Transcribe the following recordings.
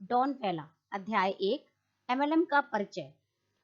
Don पहला। अध्याय 1, MLM का परिचय।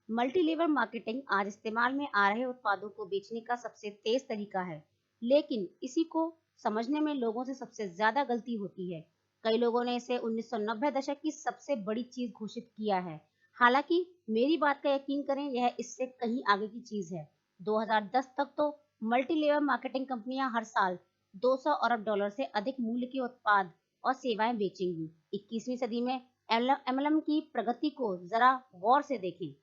मल्टीलेवल मार्केटिंग आज इस्तेमाल में आ रहे उत्पादों को बेचने का सबसे तेज तरीका है, लेकिन इसी को समझने में लोगों से सबसे ज्यादा गलती होती है। कई लोगों ने इसे 1990 दशक की सबसे बड़ी चीज घोषित किया है। हालांकि मेरी बात का यकीन करें, यह इससे कहीं आगे की चीज है। 2010 तक तो मल्टीलेवल मार्केटिंग कंपनियां हर साल 200 अरब डॉलर से अधिक मूल्य के उत्पाद और सेवाएं बेचेंगी। 21वीं सदी में एमएलएम की प्रगति को जरा गौर से देखें।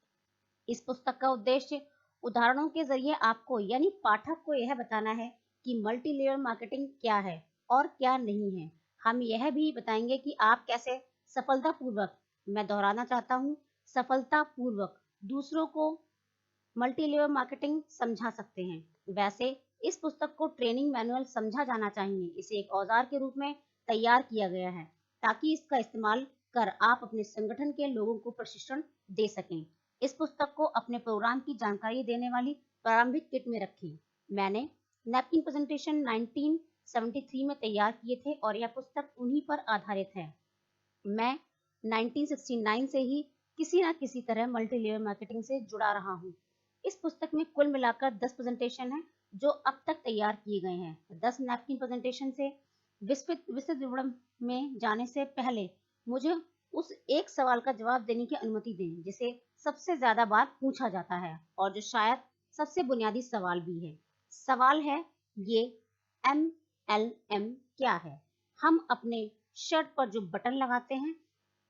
इस पुस्तक का उद्देश्य उदाहरणों के जरिए आपको यानी पाठक को यह बताना है कि मल्टी लेवल मार्केटिंग क्या है और क्या नहीं है। हम यह भी बताएंगे कि आप कैसे सफलतापूर्वक, मैं दोहराना चाहता हूँ, सफलतापूर्वक दूसरों को मल्टी लेवल मार्केटिंग समझा सकते हैं। वैसे इस पुस्तक को ट्रेनिंग मैनुअल समझा जाना चाहिए। इसे एक औजार के रूप में तैयार किया गया है ताकि इसका इस्तेमाल कर आप अपने संगठन के लोगों को प्रशिक्षण दे सकें। इस पुस्तक को अपने प्रोग्राम की जानकारी देने वाली प्रारंभिक किट में रखें। मैंने नैपकिन प्रेजेंटेशन 1973 में तैयार किए थे और यह पुस्तक उन्हीं पर आधारित है। मैं 1969 से ही किसी न किसी तरह मल्टी लेवल मार्केटिंग से जुड़ा रहा हूँ। इस पुस्तक में कुल मिलाकर 10 प्रेजेंटेशन हैं जो अब तक तैयार किए गए हैं। 10 नैपकिन प्रेजेंटेशन से विस्तृत विवरण में जाने से पहले मुझे उस एक सवाल का जवाब देने की अनुमति दें जिसे सबसे ज्यादा बार पूछा जाता है और जो शायद सबसे बुनियादी सवाल भी है। सवाल है, ये MLM क्या है? हम अपने शर्ट पर जो बटन लगाते हैं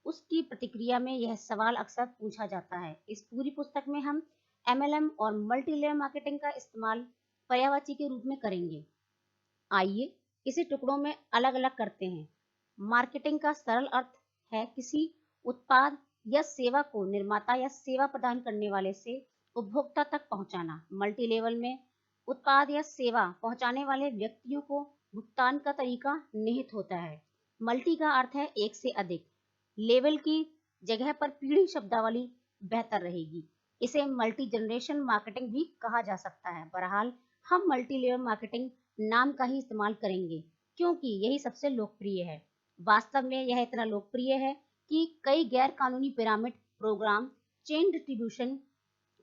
उसकी प्रतिक्रिया में यह सवाल अक्सर पूछा जाता है। इस पूरी पुस्तक में हम MLM और मल्टी लेवल मार्केटिंग का इस्तेमाल पर्यायवाची के रूप में करेंगे। आइए इसे टुकड़ों में अलग अलग करते हैं। मार्केटिंग का सरल अर्थ है किसी उत्पाद या सेवा को निर्माता या सेवा प्रदान करने वाले से उपभोक्ता तक पहुंचाना। मल्टी लेवल में उत्पाद या सेवा पहुंचाने वाले व्यक्तियों को भुगतान का तरीका निहित होता है। मल्टी का अर्थ है एक से अधिक, लेवल की जगह पर पीढ़ी शब्दावली बेहतर रहेगी। इसे मल्टी जनरेशन मार्केटिंग भी कहा जा सकता है। बहरहाल हम मल्टी लेवल मार्केटिंग नाम का ही इस्तेमाल करेंगे क्योंकि यही सबसे लोकप्रिय है। वास्तव में यह इतना लोकप्रिय है कि कई गैर कानूनी pyramid programme, chain distribution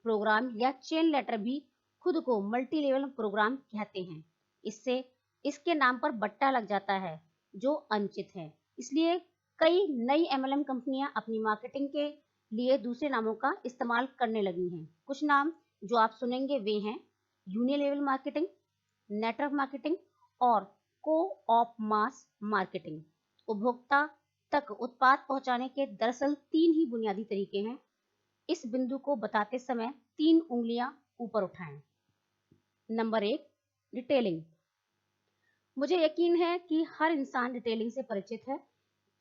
programme या चेन लेटर भी खुद को मल्टी लेवल प्रोग्राम कहते हैं। इससे इसके नाम पर बट्टा लग जाता है जो अनुचित है। इसलिए कई नई MLM कंपनियां अपनी मार्केटिंग के लिए दूसरे नामों का इस्तेमाल करने लगी हैं। कुछ नाम जो आप सुनेंगे वे हैं यूनिलेवल मार्केटिंग, नेटवर्क मार्केटिंग और को-ऑप मास मार्केटिंग। उपभोक्ता तक उत्पाद पहुंचाने के दरअसल 3 ही बुनियादी तरीके हैं। इस बिंदु को बताते समय 3 उंगलियां ऊपर उठाएं। Number 1, retailing. मुझे यकीन है कि हर इंसान रिटेलिंग से परिचित है।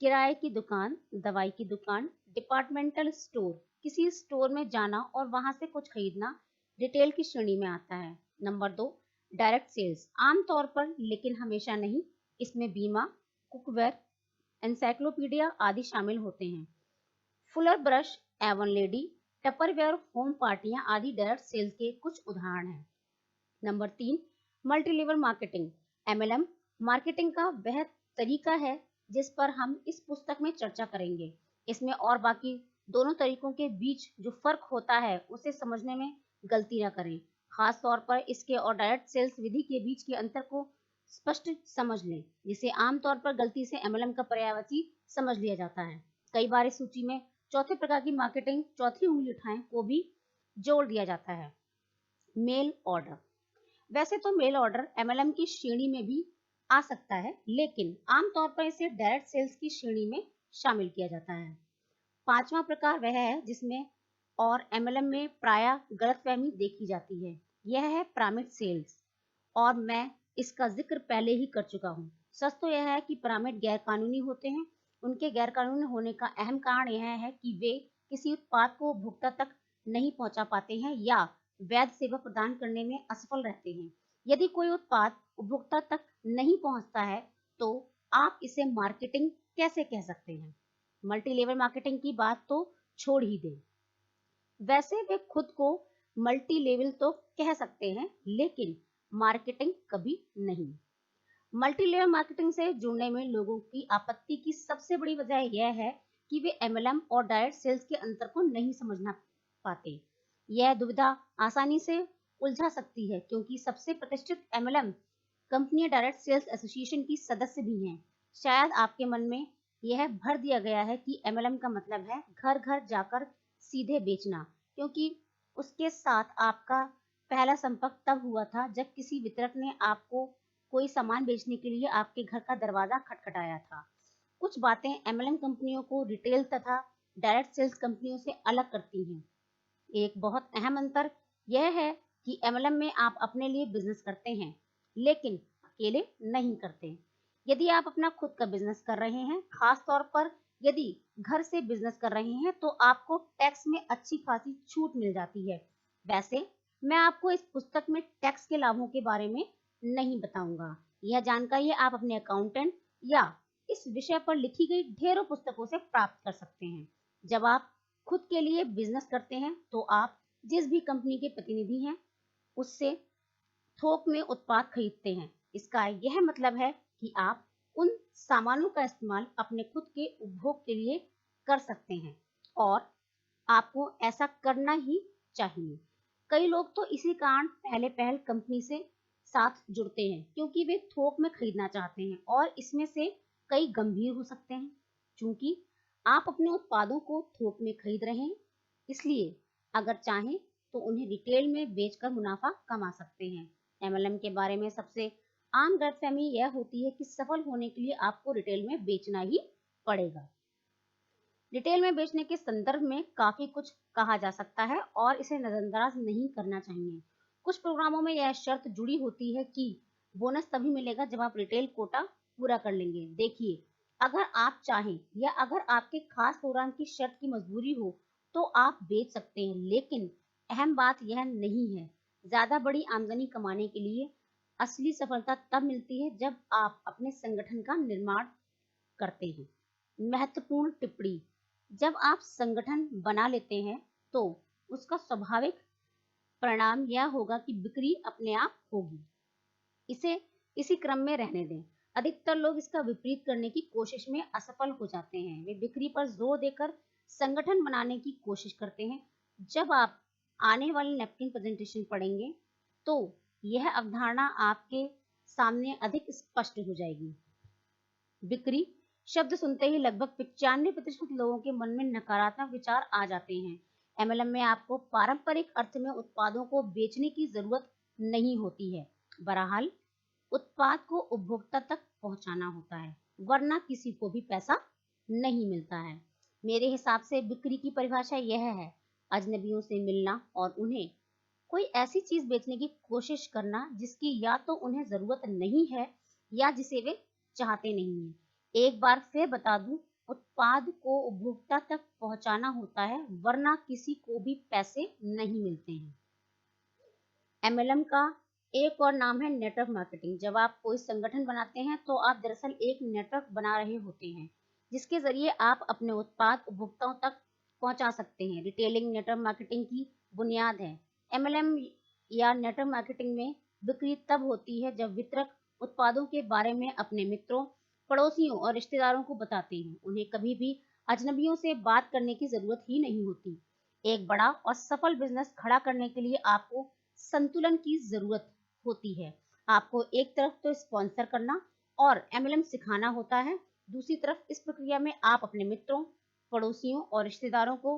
किराए की दुकान, दवाई की दुकान, डिपार्टमेंटल स्टोर, किसी स्टोर में जाना और वहां से कुछ खरीदना रिटेल की श्रेणी में आता है। Number 2, direct sales. आमतौर पर, लेकिन हमेशा नहीं, इसमें बीमा, कुकवेयर, एनसाइक्लोपीडिया आदि शामिल होते हैं। Fuller Brush, Avon lady, Tupperware, home पार्टियां आदि डायरेक्ट सेल्स के कुछ उदाहरण हैं। Number 3, multilevel marketing. MLM marketing का वह तरीका है जिस पर हम इस पुस्तक में चर्चा करेंगे। इसमें और बाकी दोनों तरीकों के बीच जो फर्क होता है उसे समझने में गलती न करें। खास तौर पर इसके और डायरेक्ट सेल्स विधि के बीच के अंतर को स्पष्ट समझ लें, जिसे आमतौर पर गलती से MLM का पर्यायवाची समझ लिया जाता है। कई बार इस सूची में चौथे प्रकार की मार्केटिंग, चौथी उंगली उठाएं, को भी जोड़ दिया जाता है। Mail order. वैसे तो मेल ऑर्डर MLM की श्रेणी में भी आ सकता है, लेकिन आमतौर पर इसे डायरेक्ट सेल्स की श्रेणी में शामिल किया जाता है। पांचवा प्रकार वह है जिसमें और MLM में प्रायः गलतफहमी देखी जाती है। यह है पिरामिड सेल्स और मैं इसका जिक्र पहले ही कर चुका हूँ। सच तो यह है कि पिरामिड गैर कानूनी होते हैं। उनके गैर कानूनी होने का अहम कारण यह है कि वे किसी उत्पाद को उपभोक्ता तक नहीं पहुंचा पाते हैं या वैध सेवा प्रदान करने में असफल रहते हैं। यदि कोई उत्पाद उपभोक्ता तक नहीं पहुंचता है तो आप इसे मार्केटिंग कैसे कह सकते हैं? मल्टी लेवल मार्केटिंग की बात तो छोड़ ही दें। वैसे वे खुद को मल्टी लेवल तो कह सकते हैं, लेकिन मार्केटिंग कभी नहीं। मल्टी लेवल मार्केटिंग से जुड़ने में लोगों की आपत्ति की सबसे बड़ी वजह यह है कि वे एमएलएम और डायरेक्ट सेल्स के अंतर को नहीं समझना पाते। यह दुविधा आसानी से उलझा सकती है क्योंकि सबसे प्रतिष्ठित एमएलएम कंपनियां डायरेक्ट सेल्स एसोसिएशन की सदस्य भी हैं। शायद आपके मन में यह भर दिया गया है कि एमएलएम का मतलब है घर घर जाकर सीधे बेचना, क्योंकि उसके साथ आपका पहला संपर्क तब हुआ था जब किसी वितरक ने आपको कोई सामान बेचने के लिए आपके घर का दरवाजा खटखटाया था। कुछ बातें एमएलएम कंपनियों को रिटेल तथा डायरेक्ट सेल्स कंपनियों से अलग करती हैं। एक बहुत अहम अंतर यह है कि एमएलएम में आप अपने लिए बिजनेस करते हैं, लेकिन अकेले नहीं करते। यदि आप अपना खुद का बिजनेस कर रहे हैं, खास तौर पर यदि घर से बिजनेस कर रहे हैं, तो आपको टैक्स में अच्छी खासी छूट मिल जाती है। वैसे मैं आपको इस पुस्तक में टैक्स के लाभों के बारे में नहीं बताऊंगा। यह जानकारी आप अपने अकाउंटेंट या इस विषय पर लिखी गई ढेरों पुस्तकों से प्राप्त कर सकते हैं। जब आप खुद के लिए बिजनेस करते हैं तो आप जिस भी कंपनी के प्रतिनिधि हैं उससे थोक में उत्पाद खरीदते हैं। इसका यह मतलब है कि आप उन सामानों का इस्तेमाल अपने खुद के उपभोग के लिए कर सकते हैं और आपको ऐसा करना ही चाहिए। कई लोग तो इसी कारण पहले पहल कंपनी से साथ जुड़ते हैं क्योंकि वे थोक में खरीदना चाहते हैं और इसमें से कई गंभीर हो सकते हैं। चूंकि आप अपने उत्पादों को थोक में खरीद रहे हैं, इसलिए अगर चाहें तो उन्हें रिटेल में बेचकर मुनाफा कमा सकते हैं। एमएलएम के बारे में सबसे आम गलतफहमी यह होती है कि सफल होने के लिए आपको रिटेल में बेचना ही पड़ेगा। रिटेल में बेचने के संदर्भ में काफी कुछ कहा जा सकता है और इसे नजरअंदाज नहीं करना चाहिए। कुछ प्रोग्रामों में यह शर्त जुड़ी होती है कि बोनस तभी मिलेगा जब आप रिटेल कोटा पूरा कर लेंगे। देखिए, अगर आप चाहें या अगर आपके खास प्रोग्राम की शर्त की मजबूरी हो तो आप बेच सकते हैं, लेकिन अहम बात यह नहीं है। ज्यादा बड़ी आमदनी कमाने के लिए असली सफलता तब मिलती है जब आप अपने संगठन का निर्माण करते हैं। महत्वपूर्ण टिप्पणी: जब आप संगठन बना लेते हैं तो उसका स्वाभाविक परिणाम यह होगा कि बिक्री अपने आप होगी। इसे इसी क्रम में रहने दें। अधिकतर लोग इसका विपरीत करने की कोशिश में असफल हो जाते हैं। वे बिक्री पर जोर देकर संगठन बनाने की कोशिश करते हैं। जब आप आने वाली नैपकिन प्रेजेंटेशन पढ़ेंगे तो यह अवधारणा आपके सामने अधिक स्पष्ट हो जाएगी। बिक्री शब्द सुनते ही लगभग 95% लोगों के मन में नकारात्मक विचार आ जाते हैं। एमएलएम में आपको पारंपरिक अर्थ में उत्पादों को बेचने की जरूरत नहीं होती है। बहरहाल उत्पाद को उपभोक्ता तक पहुंचाना होता है, वरना किसी को भी पैसा नहीं मिलता है। मेरे हिसाब से बिक्री की परिभाषा यह है: अजनबियों से मिलना और उन्हें कोई ऐसी चीज बेचने की कोशिश करना जिसकी या तो उन्हें जरूरत नहीं है या जिसे वे चाहते नहीं हैं। एक बार फिर बता दूं, उत्पाद को उपभोक्ता तक पहुंचाना होता है, वरना किसी को भी पैसे नहीं मिलते हैं। एमएलएम का एक और नाम है नेटवर्क मार्केटिंग। जब आप कोई संगठन बनाते हैं तो आप दरअसल एक नेटवर्क बना रहे होते हैं जिसके जरिए आप अपने उत्पाद उपभोक्ताओं तक पहुंचा सकते हैं। रिटेलिंग नेटवर्क मार्केटिंग की बुनियाद है। एमएलएम या नेटवर्क मार्केटिंग में बिक्री तब होती है जब वितरक उत्पादों के बारे में अपने मित्रों, पड़ोसियों और रिश्तेदारों को बताते हैं। उन्हें कभी भी अजनबियों से बात करने की जरूरत ही नहीं होती। एक बड़ा और सफल बिजनेस खड़ा करने के लिए आपको संतुलन की जरूरत होती है। आपको एक तरफ तो स्पॉन्सर करना और एमएलएम सिखाना होता है, दूसरी तरफ इस प्रक्रिया में आप अपने मित्रों, पड़ोसियों और रिश्तेदारों को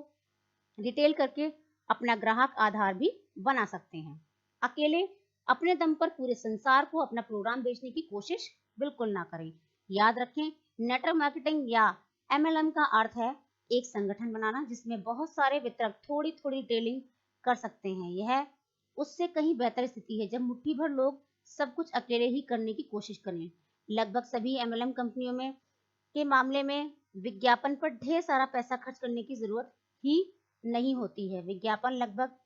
रिटेल करके अपना ग्राहक आधार भी बना सकते हैं। अकेले अपने दम पर पूरे संसार को अपना प्रोग्राम बेचने की कोशिश बिल्कुल ना करें। याद रखें, नेटवर्क मार्केटिंग या एमएलएम का अर्थ है एक संगठन बनाना जिसमें बहुत सारे वितरक थोड़ी थोड़ी रिटेलिंग कर सकते हैं। यह उससे कहीं बेहतर स्थिति है जब मुट्ठी भर लोग सब कुछ अकेले ही करने की कोशिश करें। लगभग सभी एमएलएम कंपनियों में के मामले में विज्ञापन पर ढेर सारा पैसा खर्च करने की जरूरत ही नहीं होती है। विज्ञापन लगभग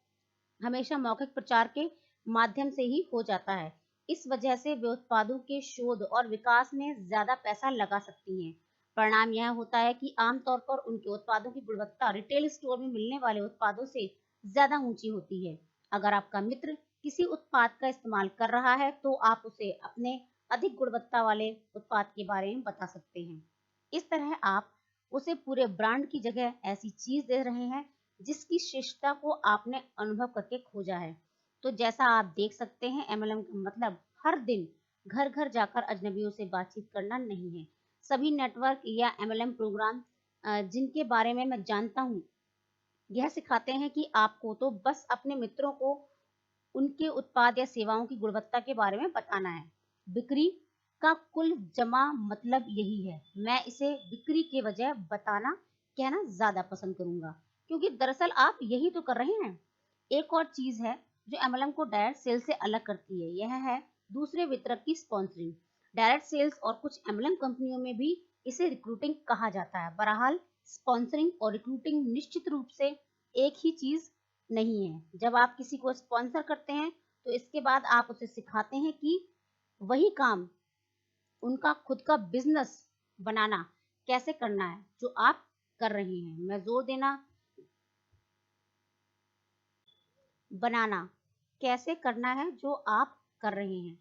हमेशा मौखिक प्रचार के माध्यम से ही हो जाता है। इस वजह से वे उत्पादों के शोध और विकास में ज्यादा पैसा लगा सकती हैं। परिणाम यह होता है कि आमतौर पर उनके उत्पादों की गुणवत्ता रिटेल स्टोर में मिलने वाले उत्पादों से ज्यादा ऊंची होती है। अगर आपका मित्र किसी उत्पाद का इस्तेमाल कर रहा है तो आप उसे अपने अधिक गुणवत्ता वाले उत्पाद के बारे में बता सकते हैं। इस तरह आप उसे पूरे ब्रांड की जगह ऐसी चीज दे रहे हैं जिसकी श्रेष्ठता को आपने अनुभव करके खोजा है। तो जैसा आप देख सकते हैं, एमएलएम का मतलब हर दिन घर घर जाकर अजनबियों से बातचीत करना नहीं है। सभी नेटवर्क या एमएलएम प्रोग्राम जिनके बारे में मैं जानता हूँ, यह सिखाते हैं कि आपको तो बस अपने मित्रों को उनके उत्पाद या सेवाओं की गुणवत्ता के बारे में बताना है। बिक्री का कुल जमा मतलब यही है। मैं इसे बिक्री के बजाय बताना कहना ज्यादा पसंद करूंगा, क्योंकि दरअसल आप यही तो कर रहे हैं। एक और चीज है जो एमएलएम को डायरेक्ट सेल से अलग करती है, यह है दूसरे वितरक की स्पॉन्सरिंग। डायरेक्ट सेल्स और कुछ एमएलएम कंपनियों में भी इसे रिक्रूटिंग कहा जाता है। बहरहाल स्पॉन्सरिंग और रिक्रूटिंग निश्चित रूप से एक ही चीज नहीं है। जब आप किसी को स्पॉन्सर करते हैं तो इसके बाद आप उसे सिखाते हैं कि वही काम उनका खुद का बिजनेस बनाना कैसे करना है जो आप कर रहे हैं। मैं जोर देना बनाना कैसे करना है जो आप कर रहे हैं।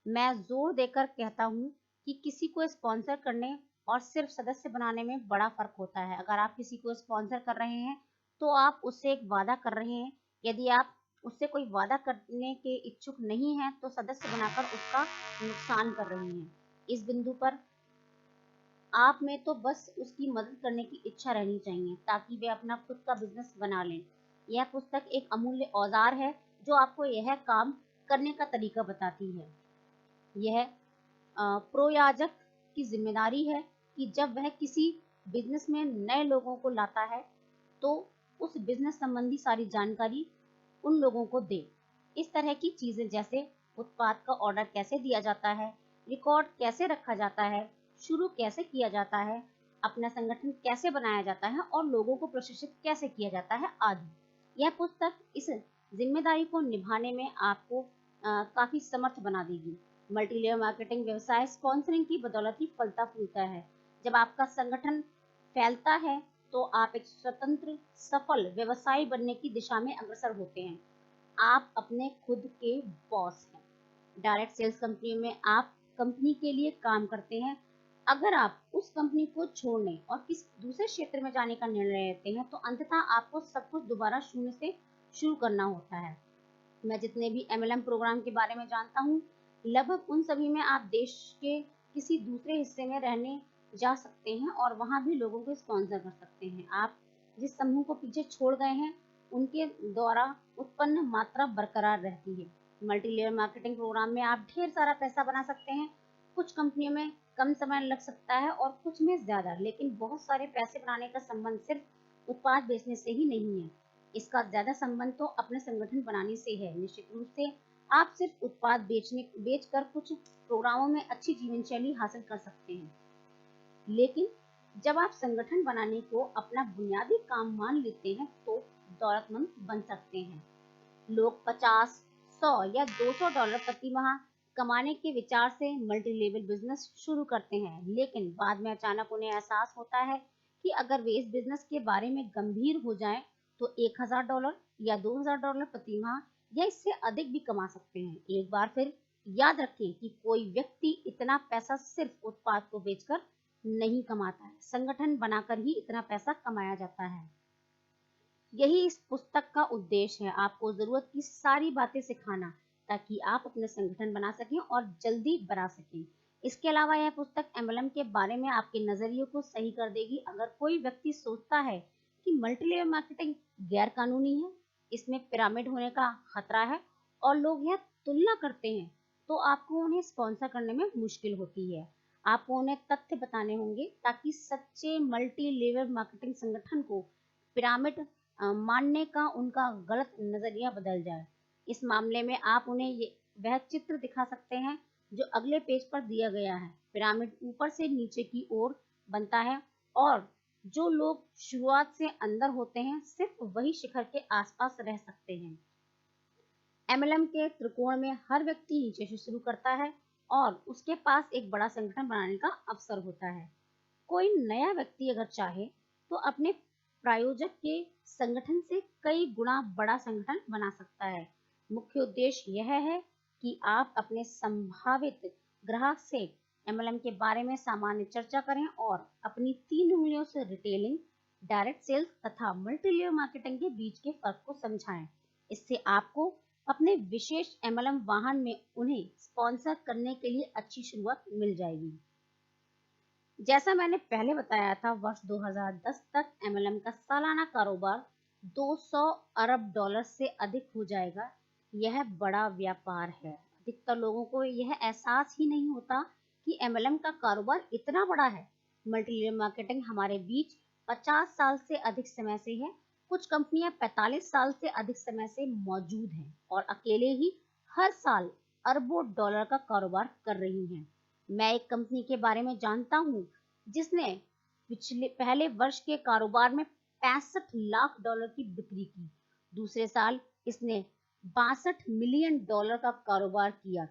मैं जोर देकर कहता हूँ कि किसी को स्पॉन्सर करने और सिर्फ सदस्य बनाने में बड़ा फर्क होता है। अगर आप किसी को स्पॉन्सर कर रहे हैं तो आप उससे एक वादा कर रहे हैं। यदि आप उससे कोई वादा करने के इच्छुक नहीं हैं तो सदस्य बनाकर उसका नुकसान कर रहे हैं। इस बिंदु पर आप में तो बस उसकी मदद करने की इच्छा रहनी चाहिए ताकि वे अपना खुद का बिजनेस बना लें। यह पुस्तक एक अमूल्य औजार है जो आपको यह काम करने का तरीका बताती है। यह प्रोयाजक की जिम्मेदारी है कि जब वह किसी बिजनेस में नए लोगों को लाता है तो उस बिजनेस संबंधी सारी जानकारी उन लोगों को दे। इस तरह की चीजें जैसे उत्पाद का ऑर्डर कैसे दिया जाता है, रिकॉर्ड कैसे रखा जाता है, शुरू कैसे किया जाता है, अपना संगठन कैसे बनाया जाता है और लोगों को प्रशिक्षित कैसे किया जाता है आदि। यह पुस्तक इस जिम्मेदारी को निभाने में आपको काफी समर्थ बना देगी। मल्टीलेयर मार्केटिंग व्यवसाय स्पॉन्सरिंग की बदौलत ही फलता फूलता है। जब आपका संगठन फैलता है तो आप एक स्वतंत्र सफल व्यवसायी बनने की दिशा में अग्रसर होते हैं। आप अपने खुद के बॉस हैं। डायरेक्ट सेल्स कंपनी में आप कंपनी के लिए काम करते हैं। अगर आप उस कंपनी को छोड़ने और किसी दूसरे क्षेत्र में जाने का निर्णय लेते हैं तो अंततः आपको सब कुछ दोबारा शून्य से शुरू करना होता है। मैं जितने भी एमएलएम प्रोग्राम के बारे में जानता हूँ, लगभग उन सभी में आप देश के किसी दूसरे हिस्से में रहने जा सकते हैं और वहां भी लोगों को स्पॉन्सर कर सकते हैं। आप जिस समूह को पीछे छोड़ गए हैं उनके द्वारा उत्पन्न मात्रा बरकरार रहती है। मल्टीलेयर मार्केटिंग प्रोग्राम में आप ढेर सारा पैसा बना सकते हैं। कुछ कंपनियों में कम समय लग सकता है और कुछ में ज्यादा, लेकिन बहुत सारे पैसे बनाने का संबंध सिर्फ उत्पाद बेचने से ही नहीं है। इसका ज्यादा संबंध तो अपने संगठन बनाने से है। निश्चित रूप से आप सिर्फ उत्पाद बेचकर कुछ प्रोग्रामों में अच्छी जीवन शैली हासिल कर सकते हैं, लेकिन जब आप संगठन बनाने को अपना बुनियादी काम मान लेते हैं तो दौलतमंद बन सकते हैं। लोग 50, 100 या $200 प्रति माह कमाने के विचार से मल्टी लेवल बिजनेस शुरू करते हैं, लेकिन बाद में अचानक उन्हें एहसास होता है कि अगर वे इस बिजनेस के बारे में गंभीर हो जाएं तो $1000 या $2000 प्रति माह या इससे अधिक भी कमा सकते हैं। एक बार फिर याद रखें कि कोई व्यक्ति इतना पैसा सिर्फ उत्पाद को बेचकर नहीं कमाता है, संगठन बनाकर ही इतना पैसा कमाया जाता है। यही इस पुस्तक का उद्देश्य है, आपको जरूरत की सारी बातें सिखाना ताकि आप अपने संगठन बना सकें और जल्दी बना सकें। इसके अलावा यह पुस्तक एमएलएम के बारे में आपके नजरिए को सही कर देगी। अगर कोई व्यक्ति सोचता है कि मल्टीलेयर मार्केटिंग गैर कानूनी है, इसमें पिरामिड होने का खतरा है और लोग यह तुलना करते हैं, तो आपको उन्हें स्पॉन्सर करने में मुश्किल होती है। आपको उन्हें तथ्य बताने होंगे ताकि सच्चे मल्टी लेवल मार्केटिंग संगठन को पिरामिड मानने का उनका गलत नजरिया बदल जाए। इस मामले में आप उन्हें वह चित्र दिखा सकते हैं जो अगले पेज पर दिया गया है। पिरामिड ऊपर से नीचे की ओर बनता है और जो लोग शुरुआत से अंदर होते हैं सिर्फ वही शिखर के आसपास रह सकते हैं। एमएलएम के त्रिकोण में हर व्यक्ति नीचे से शुरू करता है और उसके पास एक बड़ा संगठन बनाने का अवसर होता है। कोई नया व्यक्ति अगर चाहे तो अपने प्रायोजक के संगठन से कई गुना बड़ा संगठन बना सकता है। मुख्य उद्देश्य यह है कि आप अपने संभावित ग्राहक से एमएलएम के बारे में सामान्य चर्चा करें और अपनी 3 उंगलियों से रिटेलिंग, डायरेक्ट सेल्स तथा मल्टीलेवल मार्केटिंग के बीच के फर्क को समझाएं। इससे आपको अपने विशेष एमएलएम वाहन में उन्हें स्पॉन्सर करने के लिए अच्छी शुरुआत मिल जाएगी। जैसा मैंने पहले बताया था, वर्ष 2010 तक एमएलएम का सालाना कारोबार 200 अरब डॉलर से अधिक हो जाएगा। यह बड़ा व्यापार है। अधिकतर लोगों को यह एहसास ही नहीं होता कि एमएलएम का कारोबार इतना बड़ा है। मल्टीलेवल मार्केटिंग हमारे बीच 50 साल से अधिक समय से है। कुछ कंपनियां 45 साल से अधिक समय से मौजूद हैं और अकेले ही हर साल अरबों डॉलर का कारोबार कर रही हैं। मैं एक कंपनी के बारे में जानता हूँ जिसने पहले वर्ष के कारोबार में 65 लाख डॉलर की बिक्री की। दूसरे साल इसने 62 मिलियन डॉलर का कारोबार किया।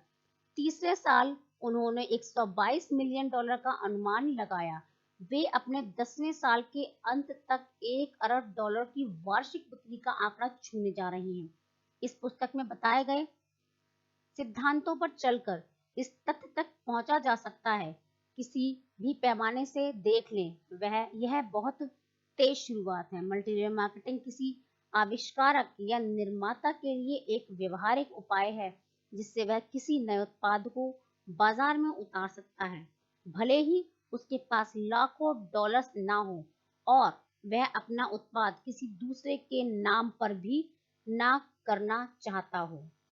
तीसरे साल उन्होंने 122 मिलियन डॉलर का अनुमान लगाया। वे अपने 10वें साल के अंत तक 1 अरब डॉलर की वार्षिक बिक्री का आंकड़ा छूने जा रहे हैं। इस पुस्तक में बताए गए सिद्धांतों पर चलकर इस तथ्य तक पहुंचा जा सकता है। किसी भी पैमाने से देख लें, यह बहुत तेज शुरुआत है। मल्टीलेवल मार्केटिंग किसी आविष्कारक या निर्माता के लिए एक व्यवहारिक उपाय है जिससे वह किसी नए उत्पाद को बाजार में उतार सकता है, भले ही उसके पास लाखों डॉलर्स ना हो और वह अपना उत्पाद किसी दूसरे के नाम पर भी ना करना चाहता हो।